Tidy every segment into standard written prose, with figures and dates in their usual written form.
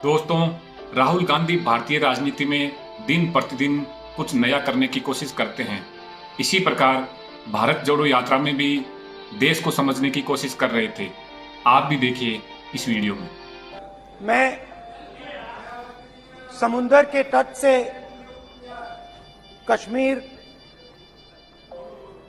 दोस्तों, राहुल गांधी भारतीय राजनीति में दिन प्रतिदिन कुछ नया करने की कोशिश करते हैं। इसी प्रकार भारत जोड़ो यात्रा में भी देश को समझने की कोशिश कर रहे थे। आप भी देखिए इस वीडियो में। मैं समुंदर के तट से कश्मीर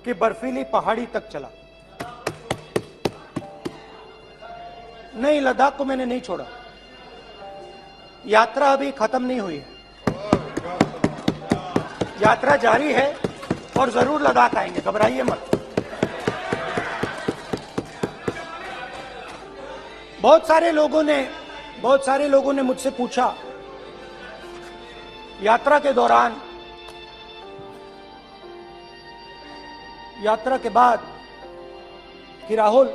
की बर्फीली पहाड़ी तक चला। नहीं, लद्दाख को मैंने नहीं छोड़ा। यात्रा अभी खत्म नहीं हुई है, यात्रा जारी है और जरूर लद्दाख आएंगे, घबराइए मत। बहुत सारे लोगों ने मुझसे पूछा यात्रा के दौरान, यात्रा के बाद कि राहुल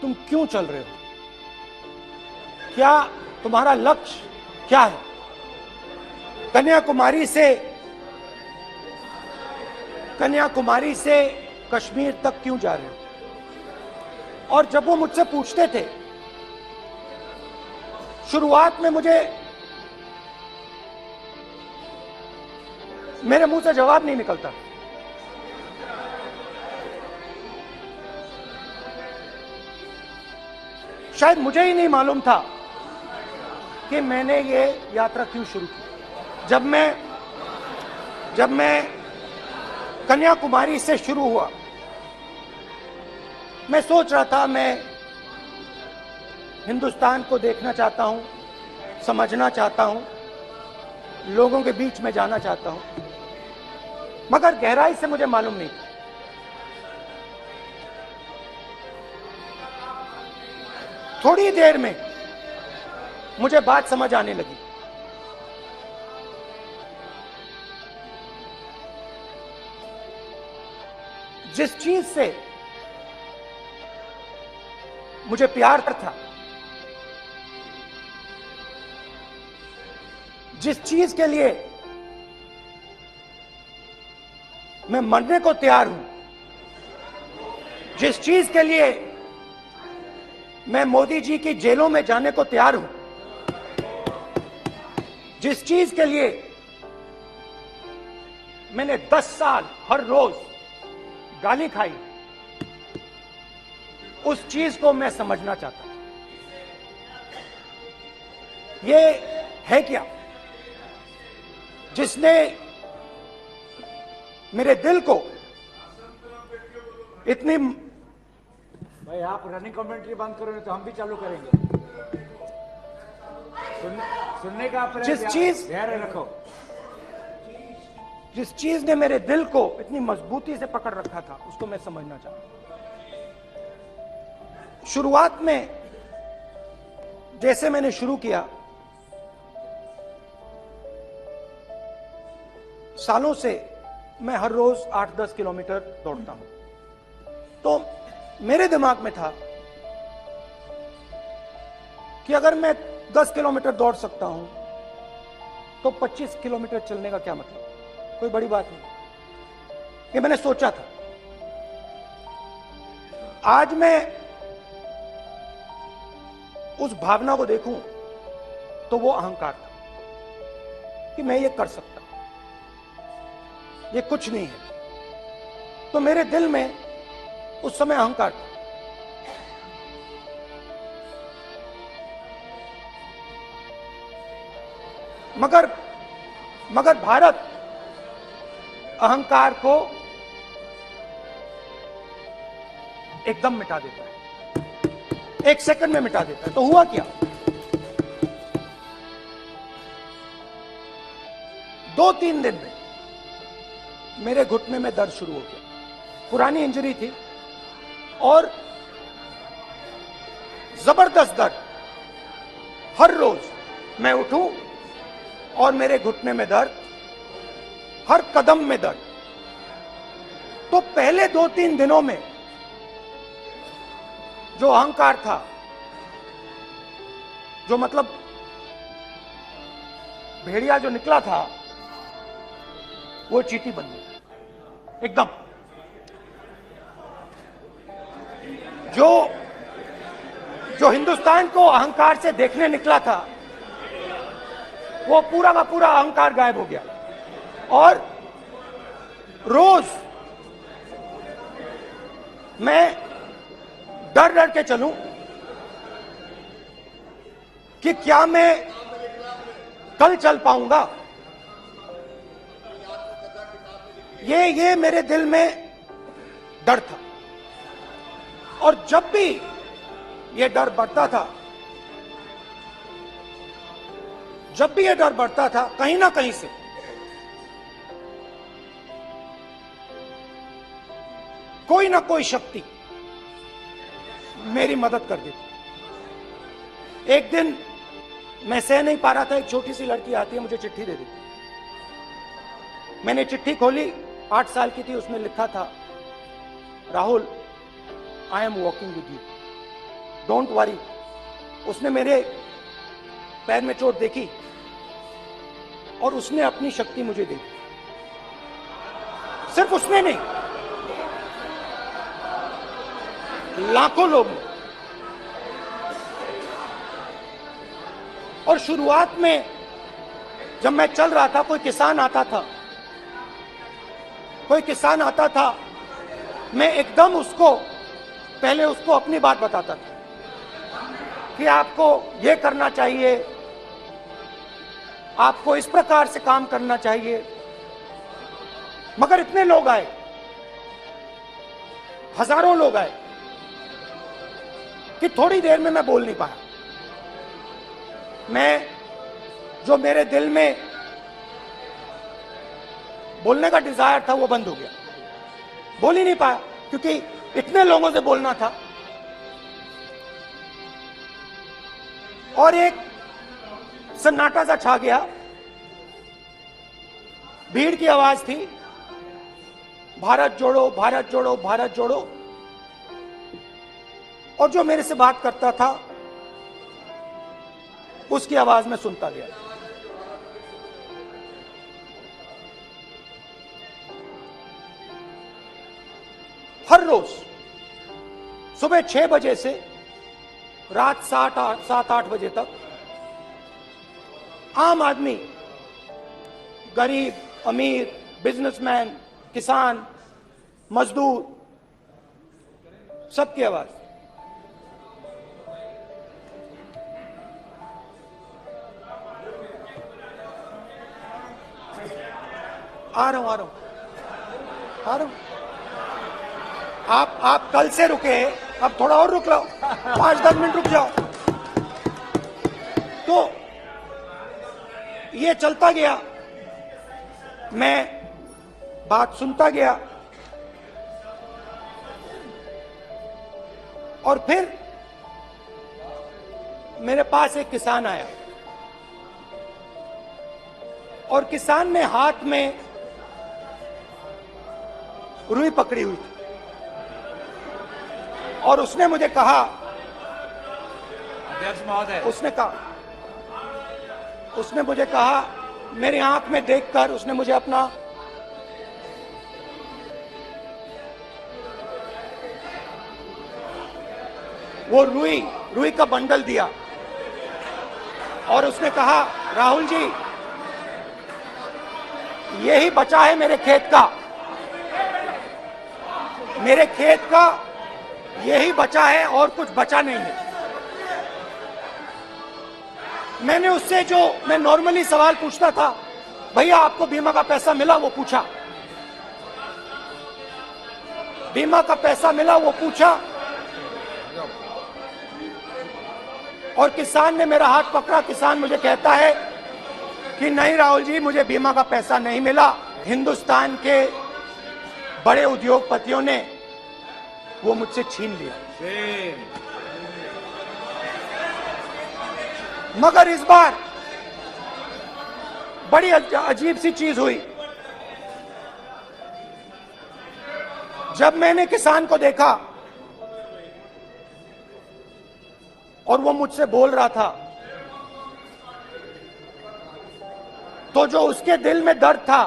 तुम क्यों चल रहे हो, क्या तुम्हारा लक्ष्य क्या है, कन्याकुमारी से कश्मीर तक क्यों जा रहे हो। और जब वो मुझसे पूछते थे, शुरुआत में मेरे मुंह से जवाब नहीं निकलता। शायद मुझे ही नहीं मालूम था कि मैंने ये यात्रा क्यों शुरू की। जब मैं कन्याकुमारी से शुरू हुआ, मैं सोच रहा था मैं हिंदुस्तान को देखना चाहता हूं, समझना चाहता हूं, लोगों के बीच में जाना चाहता हूं, मगर गहराई से मुझे मालूम नहीं था। थोड़ी देर में मुझे बात समझ आने लगी। जिस चीज से मुझे प्यार था, जिस चीज के लिए मैं मरने को तैयार हूं, जिस चीज के लिए मैं मोदी जी की जेलों में जाने को तैयार हूं, जिस चीज के लिए मैंने 10 साल हर रोज गाली खाई, उस चीज को मैं समझना चाहता हूं। ये है क्या जिसने मेरे दिल को इतनी। भाई आप रनिंग कमेंट्री बंद करो नहीं तो हम भी चालू करेंगे। सुनने का अपने धैर्य रखो। जिस चीज ने मेरे दिल को इतनी मजबूती से पकड़ रखा था, उसको मैं समझना चाहता हूं। शुरुआत में जैसे मैंने शुरू किया, सालों से मैं हर रोज 8-10 किलोमीटर दौड़ता हूं, तो मेरे दिमाग में था कि अगर मैं 10 किलोमीटर दौड़ सकता हूं तो 25 किलोमीटर चलने का क्या मतलब, कोई बड़ी बात नहीं। ये मैंने सोचा था। आज मैं उस भावना को देखूं तो वो अहंकार था कि मैं ये कर सकता, ये कुछ नहीं है। तो मेरे दिल में उस समय अहंकार था। मगर भारत अहंकार को एकदम मिटा देता है, 1 सेकंड में मिटा देता है। तो हुआ क्या, 2-3 दिन में मेरे घुटने में दर्द शुरू हो गया। पुरानी इंजरी थी और जबरदस्त दर्द। हर रोज मैं उठूं और मेरे घुटने में दर्द, हर कदम में दर्द। तो पहले 2-3 दिनों में जो अहंकार था, जो मतलब भेड़िया जो निकला था, वो चींटी बन गई एकदम। जो जो हिंदुस्तान को अहंकार से देखने निकला था, वो पूरा का पूरा अहंकार गायब हो गया। और रोज मैं डर डर के चलूं कि क्या मैं कल चल पाऊंगा, ये मेरे दिल में डर था। और जब भी ये डर बढ़ता था, जब भी ये डर बढ़ता था, कहीं ना कहीं से कोई ना कोई शक्ति मेरी मदद कर देती। एक दिन मैं सह नहीं पा रहा था, एक छोटी सी लड़की आती है, मुझे चिट्ठी दे देती। मैंने चिट्ठी खोली, 8 साल की थी, उसमें लिखा था, Rahul, I am walking with you, don't worry. उसने मेरे पैर में चोट देखी और उसने अपनी शक्ति मुझे दी। सिर्फ उसने नहीं, लाखों लोग। और शुरुआत में जब मैं चल रहा था, कोई किसान आता था, मैं एकदम उसको पहले उसको अपनी बात बताता था कि आपको ये करना चाहिए, आपको इस प्रकार से काम करना चाहिए। मगर इतने लोग आए, हजारों लोग आए, कि थोड़ी देर में मैं बोल नहीं पाया। मैं जो मेरे दिल में बोलने का डिजायर था वो बंद हो गया, बोल ही नहीं पाया, क्योंकि इतने लोगों से बोलना था। और एक सन्नाटा सा छा गया, भीड़ की आवाज थी, भारत जोड़ो, भारत जोड़ो, भारत जोड़ो। और जो मेरे से बात करता था उसकी आवाज में सुनता गया। हर रोज सुबह 6 बजे से रात 7-8 बजे तक आम आदमी, गरीब, अमीर, बिजनेसमैन, किसान, मजदूर, सबकी आवाज। आ रहा हूं। आप कल से रुके, अब थोड़ा और रुक लो, 5-10 मिनट रुक जाओ। तो ये चलता गया, मैं बात सुनता गया। और फिर मेरे पास एक किसान आया, और किसान ने हाथ में रुई पकड़ी हुई थी, और उसने मुझे कहा, अध्यक्ष महोदय, उसने मुझे कहा, मेरी आंख में देखकर उसने मुझे अपना वो रुई का बंडल दिया, और उसने कहा, राहुल जी, यही बचा है मेरे खेत का, यही बचा है, और कुछ बचा नहीं है। मैंने उससे, जो मैं नॉर्मली सवाल पूछता था, भैया आपको बीमा का पैसा मिला, वो पूछा, बीमा का पैसा मिला, वो पूछा। और किसान ने मेरा हाथ पकड़ा। किसान मुझे कहता है कि नहीं राहुल जी, मुझे बीमा का पैसा नहीं मिला, हिंदुस्तान के बड़े उद्योगपतियों ने वो मुझसे छीन लिया। मगर इस बार बड़ी अजीब सी चीज हुई। जब मैंने किसान को देखा और वो मुझसे बोल रहा था, तो जो उसके दिल में दर्द था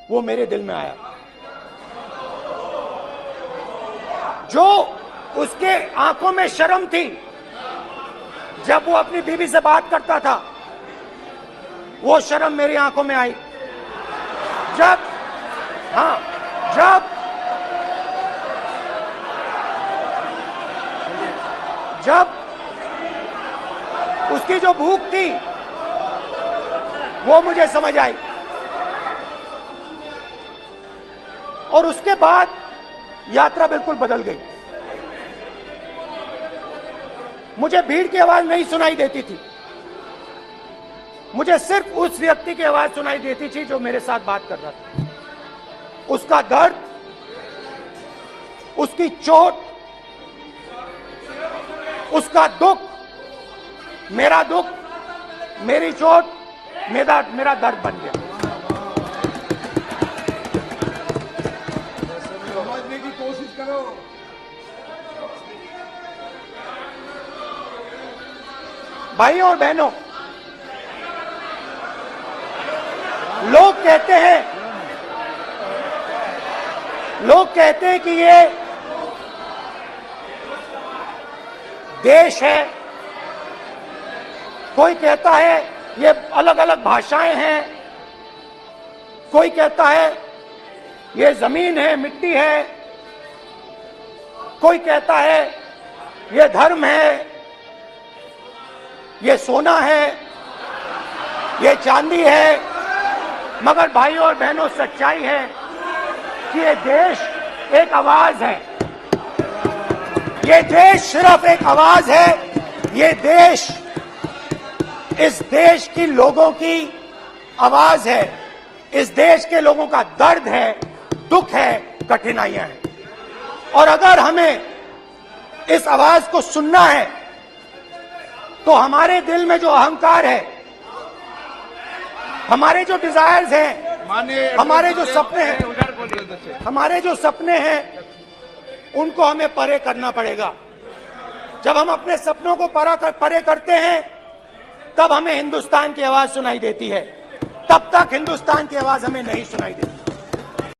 वो मेरे दिल में आया। जो उसके आंखों में शर्म थी जब वो अपनी बीवी से बात करता था, वो शर्म मेरी आंखों में आई जब जब उसकी जो भूख थी वो मुझे समझ आई। और उसके बाद यात्रा बिल्कुल बदल गई। मुझे भीड़ की आवाज नहीं सुनाई देती थी, मुझे सिर्फ उस व्यक्ति की आवाज सुनाई देती थी जो मेरे साथ बात कर रहा था। उसका दर्द, उसकी चोट, उसका दुख, मेरा दुख, मेरी चोट, मेरा दर्द बन गया। समझने की कोशिश करो। भाइयों और बहनों, लोग कहते हैं कि ये देश है, कोई कहता है ये अलग अलग भाषाएं हैं, कोई कहता है ये जमीन है, मिट्टी है, कोई कहता है ये धर्म है, ये सोना है, ये चांदी है। मगर भाइयों और बहनों, सच्चाई है कि ये देश एक आवाज है। ये देश सिर्फ एक आवाज है। ये देश, इस देश की लोगों की आवाज है। इस देश के लोगों का दर्द है, दुख है, कठिनाइयां हैं। और अगर हमें इस आवाज को सुनना है तो हमारे दिल में जो अहंकार है, हमारे जो डिजायर्स हैं, हमारे जो सपने हैं, उनको हमें परे करना पड़ेगा। जब हम अपने सपनों को परे करते हैं, तब हमें हिंदुस्तान की आवाज सुनाई देती है। तब तक हिंदुस्तान की आवाज हमें नहीं सुनाई देती।